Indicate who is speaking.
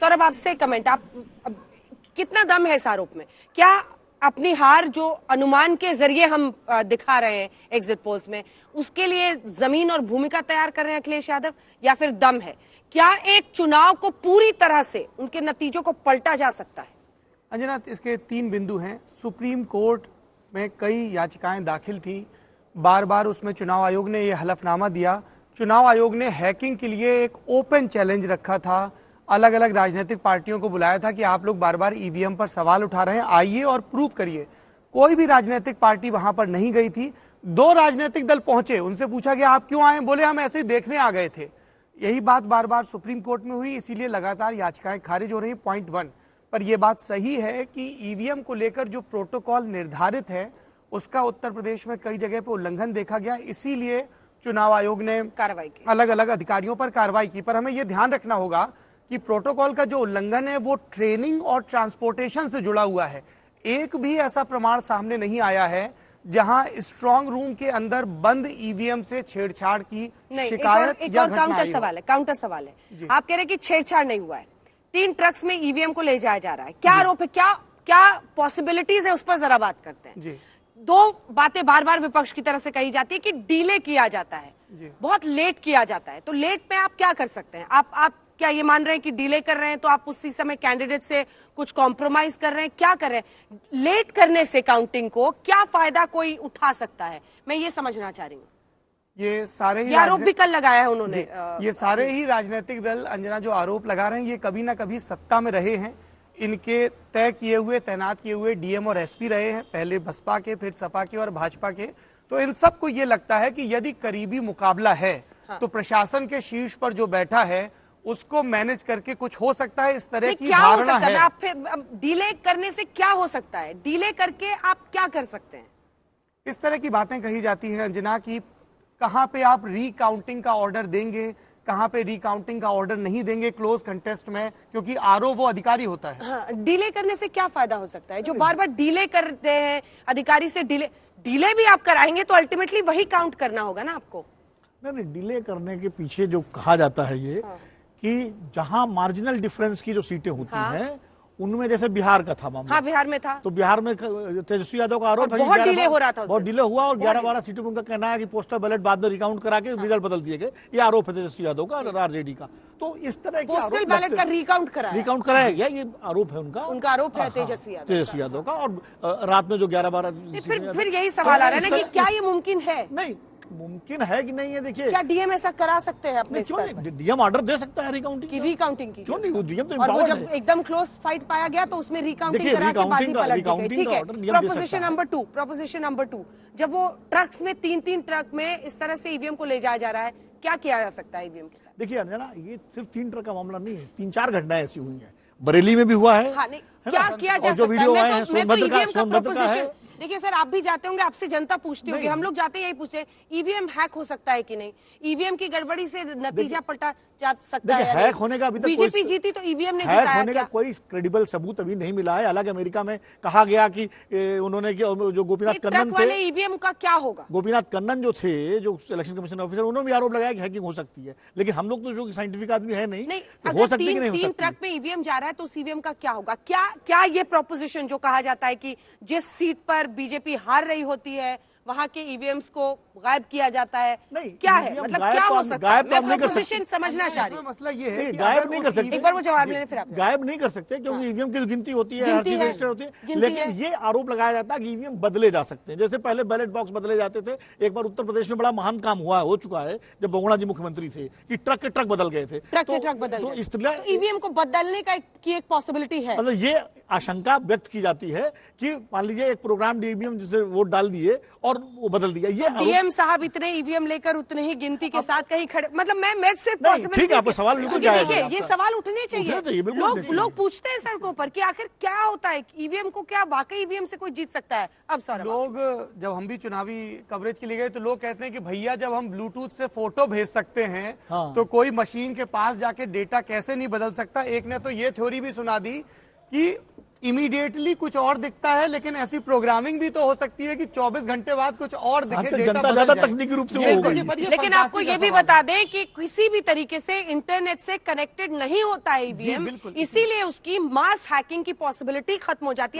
Speaker 1: सौरभ, आपसे कमेंट, आप कितना दम है इस आरोप में? क्या अपनी हार जो अनुमान के जरिए हम दिखा रहे हैं एग्जिट पोल्स में, उसके लिए जमीन और भूमिका तैयार कर रहे हैं अखिलेश यादव, या फिर दम है? क्या एक चुनाव को पूरी तरह से उनके नतीजों को पलटा जा सकता है?
Speaker 2: अंजना, इसके 3 बिंदु हैं। सुप्रीम कोर्ट में कई याचिकाएं दाखिल थी, बार बार उसमें चुनाव आयोग ने यह हलफनामा दिया। चुनाव आयोग ने हैकिंग के लिए एक ओपन चैलेंज रखा था, अलग अलग राजनीतिक पार्टियों को बुलाया था कि आप लोग बार बार ईवीएम पर सवाल उठा रहे हैं, आइए और प्रूव करिए। कोई भी राजनीतिक पार्टी वहां पर नहीं गई थी। 2 राजनीतिक दल पहुंचे, उनसे पूछा गया आप क्यों आए, बोले हम ऐसे ही देखने आ गए थे। यही बात बार बार सुप्रीम कोर्ट में हुई, इसीलिए लगातार याचिकाएं खारिज हो रही। पॉइंट 1 पर यह बात सही है कि ईवीएम को लेकर जो प्रोटोकॉल निर्धारित है उसका उत्तर प्रदेश में कई जगह पर उल्लंघन देखा गया, इसीलिए चुनाव आयोग ने कार्रवाई की, अलग अलग अधिकारियों पर कार्रवाई की। पर हमें यह ध्यान रखना होगा कि प्रोटोकॉल का जो उल्लंघन है वो ट्रेनिंग और ट्रांसपोर्टेशन से जुड़ा हुआ है। एक भी ऐसा प्रमाण सामने नहीं आया है जहां स्ट्रांग रूम के अंदर बंद ईवीएम से छेड़छाड़ की शिकायत या घटना।
Speaker 1: काउंटर सवाल है। आप कह रहे हैं कि छेड़छाड़ नहीं हुआ है, 3 ट्रक्स में ईवीएम को ले जाया जा रहा है, क्या आरोप है, क्या पॉसिबिलिटीज है, उस पर जरा बात करते हैं जी। 2 बातें बार बार विपक्ष की तरफ से कही जाती है कि डिले किया जाता है, बहुत लेट किया जाता है। तो लेट में आप क्या कर सकते हैं? आप क्या ये मान रहे हैं कि डिले कर रहे हैं तो आप उसी समय कैंडिडेट से कुछ कॉम्प्रोमाइज कर रहे हैं, क्या कर रहे हैं? लेट करने से काउंटिंग को क्या फायदा कोई उठा सकता है, मैं ये समझना चाह रही हूँ।
Speaker 2: ये सारे ही
Speaker 1: आरोप भी कल लगाया है उन्होंने।
Speaker 2: ये सारे ही राजनीतिक दल, अंजना, जो आरोप लगा रहे हैं, ये कभी ना कभी सत्ता में रहे हैं। इनके तय किए हुए, तैनात किए हुए डीएम और एसपी रहे हैं, पहले बसपा के, फिर सपा के और भाजपा के। तो इन सबको ये लगता है कि यदि करीबी मुकाबला है तो प्रशासन के शीर्ष पर जो बैठा है उसको मैनेज करके कुछ हो सकता है, इस तरह की धारणा है।
Speaker 1: आप फिर डिले करने से क्या हो सकता है? डिले करके आप क्या कर सकते हैं?
Speaker 2: इस तरह की बातें कही जाती हैं अंजना कि कहां पे आप रीकाउंटिंग का ऑर्डर देंगे, कहां पे रीकाउंटिंग का ऑर्डर नहीं देंगे क्लोज कंटेस्ट में, क्योंकि आरओ वो अधिकारी होता है।
Speaker 1: हाँ, डिले करने से क्या फायदा हो सकता है? जो बार बार डिले करते हैं अधिकारी से, डिले भी आप कराएंगे तो अल्टीमेटली वही काउंट करना होगा ना आपको।
Speaker 3: नहीं, डिले करने के पीछे जो कहा जाता है ये कि जहां मार्जिनल डिफरेंस की जो सीटें होती हैं उनमें, जैसे बिहार का था मामला।
Speaker 1: हाँ, बिहार में था, तो
Speaker 3: बिहार में तेजस्वी यादव का आरोप है
Speaker 1: बहुत डिले हो रहा था,
Speaker 3: बहुत डिले हुआ और 11-12 सीटों में उनका कहना है कि पोस्टल बैलेट बाद में रिकाउंट करा के रिजल्ट बदल दिए गए। ये आरोप है तेजस्वी यादव का और आरजेडी का। तो इस तरह के
Speaker 1: पोस्टल बैलेट का रिकाउंट
Speaker 3: कराया गया, ये आरोप है उनका
Speaker 1: आरोप है तेजस्वी
Speaker 3: यादव का। और रात में जो 11-12,
Speaker 1: फिर यही सवाल आ रहा है ना कि क्या ये मुमकिन है?
Speaker 3: नहीं, मुमकिन है कि नहीं है, देखिए
Speaker 1: क्या डीएम ऐसा करा सकते हैं अपने स्तर पर?
Speaker 3: डीएम ऑर्डर दे सकता है रिकाउंटिंग की,
Speaker 1: क्यों नहीं?
Speaker 3: वो डीएम तो
Speaker 1: और वो जब एकदम क्लोज फाइट पाया गया तो उसमें रिकाउंटिंग करा के बाजी पलट गई। ठीक है, प्रोपोजिशन नंबर 2, जब वो ट्रक्स में 3-3 ट्रक में इस तरह से ईवीएम को ले जाया जा रहा है, क्या किया जा सकता है ईवीएम के साथ?
Speaker 3: देखिए अंजना, ये सिर्फ 3 ट्रक का मामला नहीं है, 3-4 घटनाएं ऐसी हुई हैं, बरेली में भी हुआ है।
Speaker 1: हाँ, नहीं, क्या किया जा सकता है? मैं तो ईवीएम का प्रोपोजिशन, देखिए सर, आप भी जाते होंगे, आपसे जनता पूछती होगी, हम लोग जाते यही पूछते, ईवीएम हैक हो सकता है कि नहीं? ईवीएम की गड़बड़ी से नतीजा पलटा जा सकता है?
Speaker 3: हैक होने का अभी तक
Speaker 1: बीजेपी जीती तो ईवीएम ने जिताया,
Speaker 3: होने का कोई क्रेडिबल सबूत अभी नहीं मिला है। हालांकि अमेरिका में कहा गया कि उन्होंने, जो गोपीनाथ कन्नन थे,
Speaker 1: ईवीएम का क्या होगा?
Speaker 3: गोपीनाथ कन्नन जो थे, जो इलेक्शन कमीशन ऑफिसर, उन्होंने भी आरोप लगाया कि हैकिंग हो सकती है। लेकिन हम लोग तो जो साइंटिफिक आदमी है नहीं, हो सकती है कि नहीं हो सकती।
Speaker 1: 3 ट्रक में ईवीएम जा रहा है तो उस ईवीएम का क्या होगा? क्या ये प्रोपोजिशन जो कहा जाता है कि जिस सीट पर बीजेपी हार रही होती है वहां के ईवीएम्स को गायब किया जाता है, क्या है मतलब क्या हो सकता है? मैं प्रोपोजिशन समझना चाह रही हूं।
Speaker 2: मसला ये है
Speaker 3: गायब नहीं कर सकते,
Speaker 1: एक बार वो जवाब लेने, फिर आप
Speaker 3: गायब नहीं कर सकते क्योंकि ईवीएम की गिनती होती है, रजिस्टर होती है। लेकिन ये आरोप लगाया जाता है कि ईवीएम बदले जा सकते हैं। जैसे पहले बैलेट बॉक्स बदले जाते थे, एक बार उत्तर प्रदेश में बड़ा महान काम हो चुका है जब बहुगुणा जी मुख्यमंत्री थे, कि ट्रक के ट्रक बदल गए थे।
Speaker 1: तो इस तरह ईवीएम को बदलने का एक पॉसिबिलिटी है।
Speaker 3: मतलब ये आशंका व्यक्त की जाती है कि मान लीजिए एक प्रोग्राम ईवीएम जिसे वोट डाल दिए और वो बदल दिया। ये
Speaker 1: डीएम साहब इतने ईवीएम लेकर उतने ही गिनती के साथ कहीं खड़े, मतलब मैं सिर्फ
Speaker 3: ठीक है, आपको सवाल बिल्कुल जायज है।
Speaker 1: ये सवाल उठने चाहिए। लोग पूछते हैं सड़कों पर कि आखिर क्या होता है ईवीएम को, क्या वाकई ईवीएम से कोई जीत सकता है? अब सर,
Speaker 2: लोग जब हम भी चुनावी कवरेज के लिए गए तो लोग कहते हैं कि भैया जब हम ब्लूटूथ से फोटो भेज सकते हैं तो कोई मशीन के पास जाके डेटा कैसे नहीं बदल सकता। एक ने तो ये थ्योरी भी सुना दी कि इमीडिएटली कुछ और दिखता है, लेकिन ऐसी प्रोग्रामिंग भी तो हो सकती है कि 24 घंटे बाद कुछ और दिखे।
Speaker 3: आजकल
Speaker 2: डेटा
Speaker 3: जनता
Speaker 2: बदल
Speaker 3: ज्यादा
Speaker 2: जाए।
Speaker 3: तकनीकी रूप से
Speaker 2: ये
Speaker 3: वो हो
Speaker 2: देखिए,
Speaker 3: गई।
Speaker 2: पर ये
Speaker 1: लेकिन
Speaker 2: फंतासी
Speaker 1: आपको
Speaker 2: का
Speaker 1: ये भी
Speaker 2: सवाल
Speaker 1: बता
Speaker 2: है।
Speaker 1: दें कि किसी भी तरीके से इंटरनेट से कनेक्टेड नहीं होता है ईवीएम,
Speaker 2: बिल्कुल।
Speaker 1: इसीलिए उसकी मास हैकिंग की पॉसिबिलिटी खत्म हो जाती है।